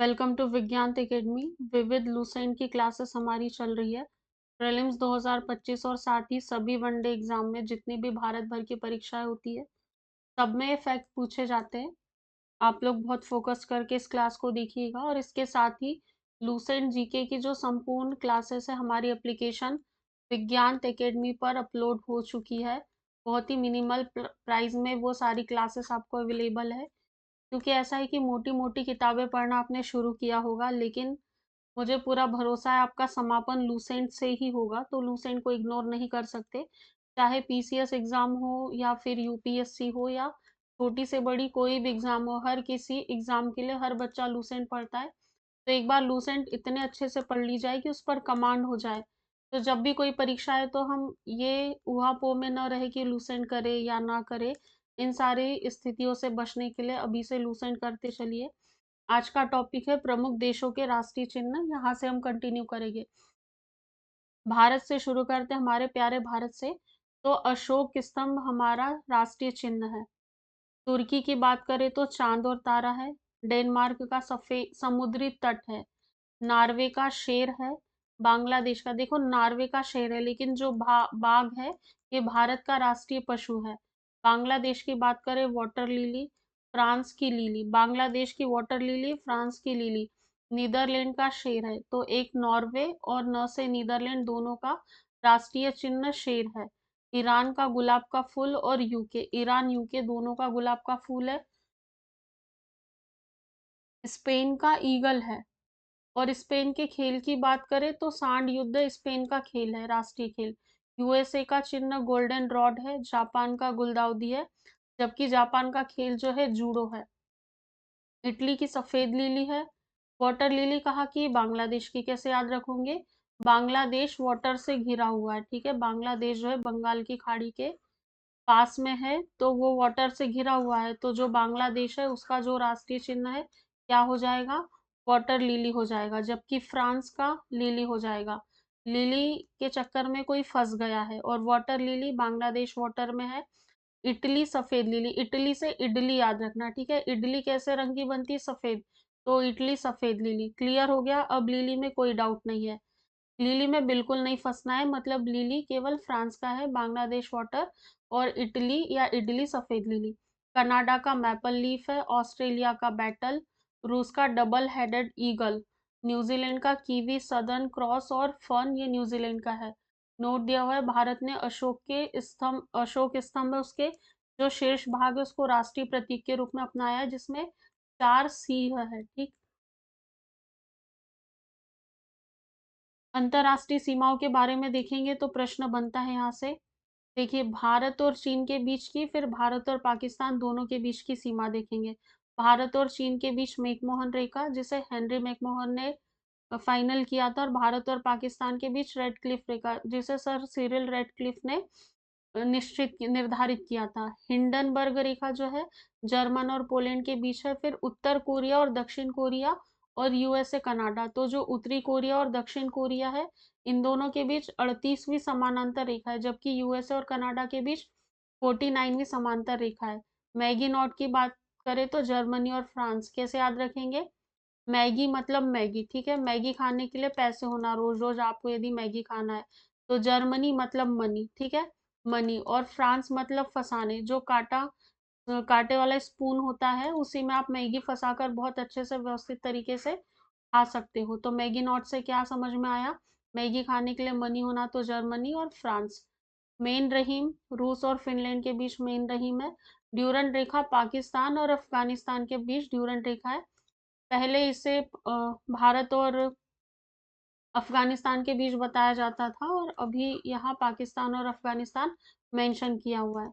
Welcome to विज्ञान academy. विविध Lucent की क्लासेस हमारी चल रही है। प्रीलिम्स 2025 और साथ ही सभी वनडे एग्जाम में जितनी भी भारत भर की परीक्षाएं होती है सब में ये फैक्ट पूछे जाते हैं। आप लोग बहुत फोकस करके इस क्लास को देखिएगा और इसके साथ ही लुसेंट जीके की जो संपूर्ण क्लासेस है हमारी एप्लीकेशन विज्ञान एकेडमी पर अपलोड हो चुकी है। बहुत ही मिनिमल प्राइस में वो सारी क्लासेस आपको अवेलेबल है, क्योंकि ऐसा है कि मोटी-मोटी किताबें पढ़ना आपने शुरू किया होगा, लेकिन मुझे पूरा भरोसा है आपका समापन लूसेंट से ही होगा, तो लूसेंट को इग्नोर नहीं कर सकते। चाहे पीसीएस एग्ज़ाम हो या फिर यूपीएससी हो या छोटी से बड़ी कोई भी एग्ज़ाम हो, हर किसी एग्ज़ाम के लिए हर बच्चा लूसेंट पढ़ता है। तो एक बार लूसेंट इतने अच्छे से पढ़ ली जाए कि उस पर कमांड हो जाए, तो जब भी कोई परीक्षा आए तो हम ये ऊहा-पोह में न रहे कि लूसेंट करे या ना करे। इन सारी स्थितियों से बचने के लिए अभी से लूसेंट करते चलिए। आज का टॉपिक है प्रमुख देशों के राष्ट्रीय चिन्ह। यहाँ से हम कंटिन्यू करेंगे। भारत से शुरू करते हैं, हमारे प्यारे भारत से। तो अशोक स्तंभ हमारा राष्ट्रीय चिन्ह है। तुर्की की बात करें तो चांद और तारा है। डेनमार्क का सफेद समुद्री तट है। नॉर्वे का शेर है। बांग्लादेश का, देखो नॉर्वे का शेर है लेकिन जो बाघ है ये भारत का राष्ट्रीय पशु है। बांग्लादेश की बात करें वाटर लिली, फ्रांस की लिली, बांग्लादेश की वाटर लिली, फ्रांस की लिली। नीदरलैंड का शेर है, तो एक नॉर्वे और न से नीदरलैंड दोनों का राष्ट्रीय चिन्ह शेर है। ईरान का गुलाब का फूल और यूके, ईरान यूके दोनों का गुलाब का फूल है। स्पेन का ईगल है। और स्पेन के खेल की बात करें तो सांड युद्ध स्पेन का खेल है, राष्ट्रीय खेल। यूएसए का चिन्ह गोल्डन रॉड है। जापान का गुलदाउदी है, जबकि जापान का खेल जो है जूडो है। इटली की सफेद लिली है। वाटर लिली कहा कि बांग्लादेश की, कैसे याद रखोगे? बांग्लादेश वाटर से घिरा हुआ है, ठीक है। बांग्लादेश जो है बंगाल की खाड़ी के पास में है, तो वो वाटर से घिरा हुआ है, तो जो बांग्लादेश है उसका जो राष्ट्रीय चिन्ह है क्या हो जाएगा? वाटर लिली हो जाएगा, जबकि फ्रांस का लिली हो जाएगा। लिली के चक्कर में कोई फंस गया है, और वाटर लिली बांग्लादेश वाटर में है। इटली सफेद लिली, इटली से इडली याद रखना, ठीक है। इडली कैसे रंग की बनती है? सफेद। तो इटली सफेद लिली क्लियर हो गया। अब लिली में कोई डाउट नहीं है, लिली में बिल्कुल नहीं फंसना है। मतलब लिली केवल फ्रांस का है, बांग्लादेश वाटर, और इटली या इडली सफेद लिली। कनाडा का मैपल लीफ है। ऑस्ट्रेलिया का बैटल। रूस का डबल हेडेड ईगल। न्यूजीलैंड का कीवी सदर्न क्रॉस और फर्न, ये न्यूजीलैंड का है। नोट दिया हुआ है, भारत ने अशोक स्तंभ है उसके जो शीर्ष भाग है उसको राष्ट्रीय प्रतीक के रूप में अपनाया है, जिसमें 4 सिंह है, ठीक। अंतर्राष्ट्रीय सीमाओं के बारे में देखेंगे तो प्रश्न बनता है यहाँ से। देखिए, भारत और चीन के बीच की, फिर भारत और पाकिस्तान दोनों के बीच की सीमा देखेंगे। भारत और चीन के बीच मैकमोहन रेखा, जिसे हेनरी मैकमोहन ने फाइनल किया था, और भारत और पाकिस्तान के बीच रेड क्लिफ रेखा, जिसे सर सिरिल रेडक्लिफ ने निर्धारित किया था। हिंडनबर्ग रेखा जो है जर्मन और पोलैंड के बीच है। फिर उत्तर कोरिया और दक्षिण कोरिया और यूएसए कनाडा, तो जो उत्तरी कोरिया और दक्षिण कोरिया है इन दोनों के बीच 38वीं समानांतर रेखा है, जबकि यूएसए और कनाडा के बीच 49वीं समांतर रेखा है। मैगी नॉट की बात करें तो जर्मनी और फ्रांस, कैसे याद रखेंगे? मैगी मतलब मैगी, ठीक है। मैगी खाने के लिए पैसे होना, रोज रोज आपको यदि मैगी खाना है। तो जर्मनी मतलब मनी, ठीक है, मनी। और फ्रांस मतलब फंसाने, जो कांटे वाला स्पून होता है उसी में आप मैगी फंसाकर बहुत अच्छे से व्यवस्थित तरीके से खा सकते हो। तो मैगी नॉट से क्या समझ में आया? मैगी खाने के लिए मनी होना, तो जर्मनी और फ्रांस। मेन रहीम, रूस और फिनलैंड के बीच मेन रहीम है। ड्यूरंड रेखा पाकिस्तान और अफगानिस्तान के बीच ड्यूरंड रेखा है। पहले इसे भारत और अफगानिस्तान के बीच बताया जाता था, और अभी यहाँ पाकिस्तान और अफगानिस्तान मेंशन किया हुआ है।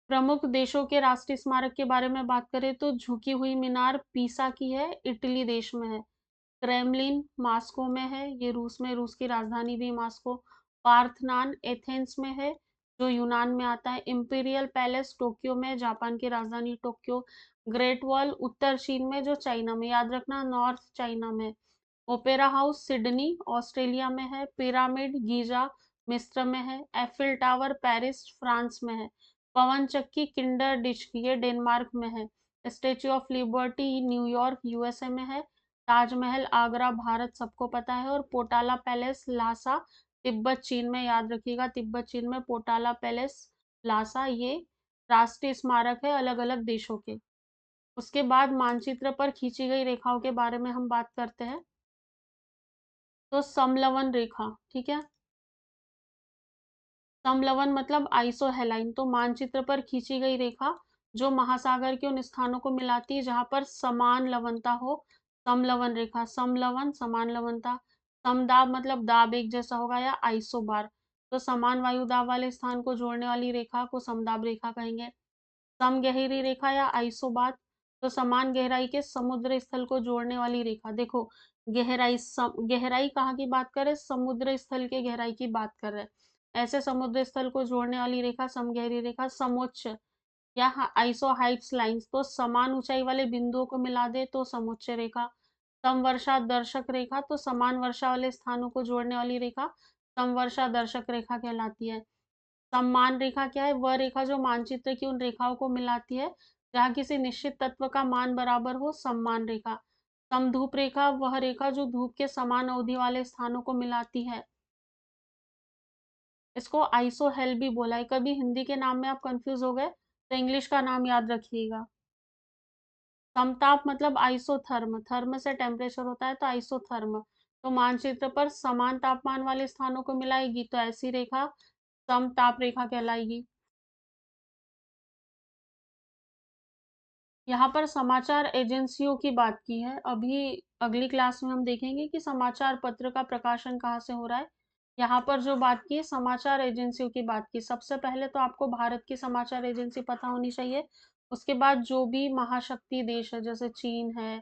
प्रमुख देशों के राष्ट्रीय स्मारक के बारे में बात करें तो झुकी हुई मीनार पीसा की है, इटली देश में है। क्रेमलिन मास्को में है, ये रूस में, रूस की राजधानी भी मास्को। पार्थनान एथेंस में है, जो यूनान में आता है। इंपीरियल पैलेस टोक्यो में, जापान की राजधानी टोक्यो। ग्रेट वॉल उत्तर चीन में, जो चाइना में, याद रखना नॉर्थ चाइना में। ओपेरा हाउस सिडनी ऑस्ट्रेलिया में है। पिरामिड गीजा मिस्र में है। एफिल टावर पेरिस फ्रांस में है। पवन चक्की किंडर डिश ये डेनमार्क में है। Statue of liberty New York USA में है। ताजमहल आगरा भारत सबको पता है। और पोटाला पैलेस लासा तिब्बत चीन में, याद रखिएगा तिब्बत चीन में पोटाला पैलेस लासा ये राष्ट्रीय स्मारक है अलग अलग देशों के। उसके बाद मानचित्र पर खींची गई रेखाओं के बारे में हम बात करते हैं। तो समलवन रेखा, ठीक है, समलवन मतलब आइसोहेलाइन। तो मानचित्र पर खींची गई रेखा जो महासागर के उन स्थानों को मिलाती है जहां पर समान लवणता हो, समलवन रेखा। समलवन समान लवणता। समदाब मतलब दाब एक जैसा होगा या आइसोबार। तो समान वायु दाब वाले स्थान को जोड़ने वाली रेखा को समदाब रेखा कहेंगे। समगहरी रेखा या आइसोबार तो समान गहराई के समुद्र स्थल को जोड़ने वाली रेखा। देखो गहराई गहराई कहाँ की बात कर रहे हैं, समुद्र स्थल के गहराई की बात कर रहे हैं। ऐसे समुद्र स्थल को जोड़ने वाली रेखा समगहरी रेखा। समोच्च या आइसो हाइट्स लाइंस तो समान ऊंचाई वाले बिंदुओं को मिला दे तो समोच्च रेखा। समवर्षा दर्शक रेखा तो समान वर्षा वाले स्थानों को जोड़ने वाली रेखा समवर्षा दर्शक रेखा कहलाती है। सम्मान रेखा क्या है, वह रेखा जो मानचित्र की उन रेखाओं को मिलाती है जहाँ किसी निश्चित तत्व का मान बराबर हो, सम्मान रेखा। समधूप रेखा वह रेखा जो धूप के समान अवधि वाले स्थानों को मिलाती है। इसको आइसोहेल भी बोला है। कभी हिंदी के नाम में आप कंफ्यूज हो गए तो इंग्लिश का नाम याद रखिएगा। समताप मतलब आइसोथर्म, थर्म से टेम्परेचर होता है तो आइसोथर्म। तो मानचित्र पर समान तापमान वाले स्थानों को मिलाएगी तो ऐसी रेखा समताप रेखा कहलाएगी। यहाँ पर समाचार एजेंसियों की बात की है। अभी अगली क्लास में हम देखेंगे कि समाचार पत्र का प्रकाशन कहाँ से हो रहा है। यहाँ पर जो बात की है समाचार एजेंसियों की बात की। सबसे पहले तो आपको भारत की समाचार एजेंसी पता होनी चाहिए। उसके बाद जो भी महाशक्ति देश है जैसे चीन है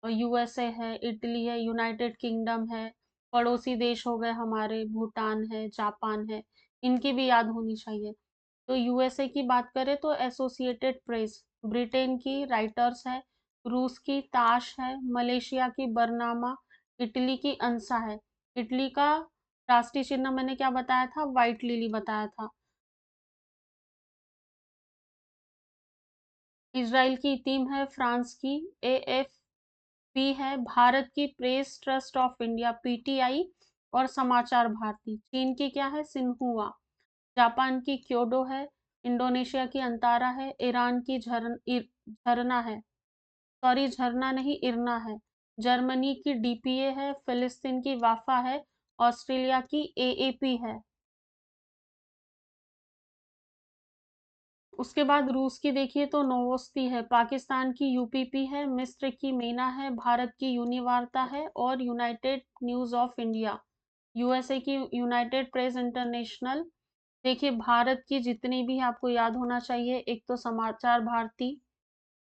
और यूएसए है, इटली है, यूनाइटेड किंगडम है, पड़ोसी देश हो गए हमारे भूटान है, जापान है, इनकी भी याद होनी चाहिए। तो यूएसए की बात करें तो एसोसिएटेड प्रेस, ब्रिटेन की राइटर्स है, रूस की ताश है, मलेशिया की बरनामा, इटली की अंसा है। इटली का राष्ट्रीय चिन्ह मैंने क्या बताया था, व्हाइट लिली बताया था। इजराइल की टीम है, फ्रांस की एएफपी है, भारत की press trust of India PTI और समाचार भारती। चीन की क्या है, सिन्हुआ। जापान की क्योडो है, इंडोनेशिया की अंतारा है, ईरान की झरना है, सॉरी झरना नहीं इरना है, जर्मनी की डीपीए है, फिलिस्तीन की वाफा है, ऑस्ट्रेलिया की एएपी है। उसके बाद रूस की देखिए तो नोवोस्ती है, पाकिस्तान की यूपीपी है, मिस्र की मीना है, भारत की यूनिवार्ता है और United news of India. USA की यूनाइटेड प्रेस इंटरनेशनल। देखिए भारत की जितनी भी आपको याद होना चाहिए, एक तो समाचार भारती,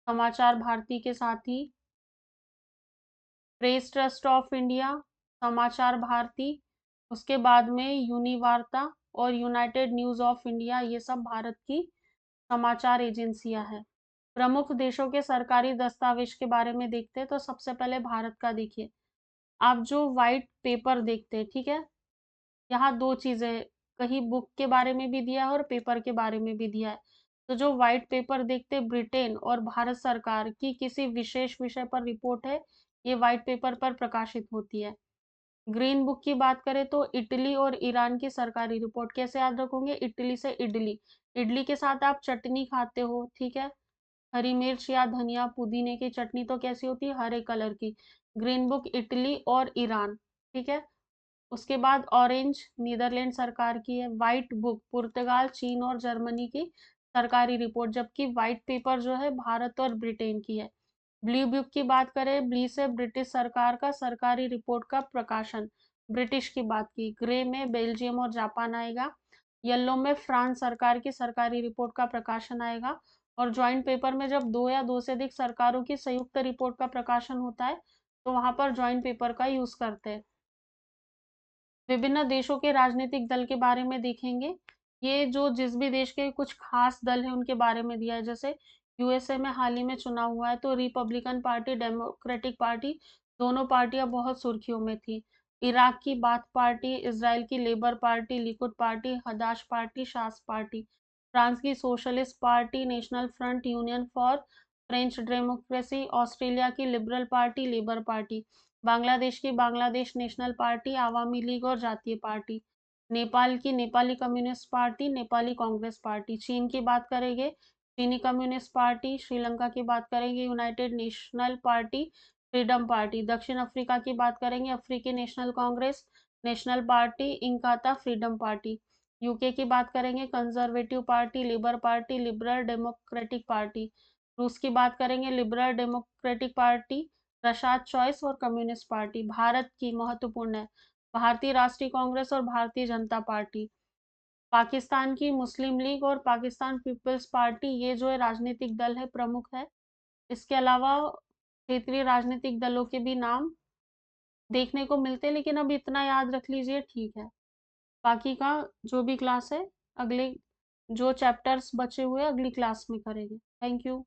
समाचार भारती के साथ ही प्रेस ट्रस्ट ऑफ इंडिया, समाचार भारती, उसके बाद में यूनिवार्ता और यूनाइटेड न्यूज ऑफ इंडिया, ये सब भारत की समाचार एजेंसियां हैं। प्रमुख देशों के सरकारी दस्तावेज के बारे में देखते हैं तो सबसे पहले भारत का देखिए। आप जो व्हाइट पेपर देखते हैं, ठीक है, यहाँ दो चीजें, कहीं बुक के बारे में भी दिया है और पेपर के बारे में भी दिया है। तो जो व्हाइट पेपर देखते हैं, ब्रिटेन और भारत सरकार की किसी विशेष विषय पर रिपोर्ट है, ये व्हाइट पेपर पर प्रकाशित होती है। ग्रीन बुक की बात करें तो इटली और ईरान की सरकारी रिपोर्ट। कैसे याद रखोगे, इटली से इडली, इडली के साथ आप चटनी खाते हो, ठीक है, हरी मिर्च या धनिया पुदीने की चटनी तो कैसी होती है, हरे कलर की। ग्रीन बुक इटली और ईरान, ठीक है। उसके बाद ऑरेंज नीदरलैंड सरकार की है, व्हाइट बुक पुर्तगाल चीन और जर्मनी की सरकारी रिपोर्ट, जबकि व्हाइट पेपर जो है भारत और ब्रिटेन की है। ब्लू बुक की बात करें, ब्ली से ब्रिटिश सरकार का सरकारी रिपोर्ट का प्रकाशन, ब्रिटिश की बात की। ग्रे में बेल्जियम और जापान आएगा। येलो में फ्रांस सरकार की सरकारी रिपोर्ट का प्रकाशन आएगा। और ज्वाइंट पेपर में जब दो या दो से अधिक सरकारों की संयुक्त रिपोर्ट का प्रकाशन होता है तो वहां पर ज्वाइंट पेपर का यूज करते हैं। विभिन्न देशों के राजनीतिक दल के बारे में देखेंगे। ये जो जिस भी देश के कुछ खास दल है उनके बारे में दिया है। जैसे यूएसए में हाल ही में चुनाव हुआ है तो रिपब्लिकन पार्टी डेमोक्रेटिक पार्टी दोनों पार्टियां बहुत सुर्खियों में थी। इराक की बाथ पार्टी, इसराइल की Labour Party, Likud Party, Hadash Party, Shas Party. France की Socialist Party, National Front, Union for French Democracy, Australia की Liberal Party, Labour Party, Bangladesh की Bangladesh National Party, Awami League और जातीय पार्टी, नेपाल की Nepali Communist Party, Nepali Congress Party, चीन की बात करेंगे चीनी कम्युनिस्ट पार्टी, श्रीलंका की बात करेंगे United National Party, Freedom Party, दक्षिण अफ्रीका की बात करेंगे अफ्रीकी National Congress, National Party, Inkatha Freedom Party, UK की बात करेंगे Conservative Party, Labour Party, Liberal Democratic Party, रूस की बात करेंगे Liberal Democratic Party, Russia's Choice और कम्युनिस्ट पार्टी, भारत की महत्वपूर्ण है भारतीय राष्ट्रीय कांग्रेस और भारतीय जनता पार्टी, पाकिस्तान की मुस्लिम लीग और पाकिस्तान पीपल्स पार्टी, ये जो है राजनीतिक दल है प्रमुख है। इसके अलावा क्षेत्रीय राजनीतिक दलों के भी नाम देखने को मिलते हैं, लेकिन अब इतना याद रख लीजिए ठीक है। बाकी का जो भी क्लास है, अगले जो चैप्टर्स बचे हुए अगली क्लास में करेंगे। Thank you.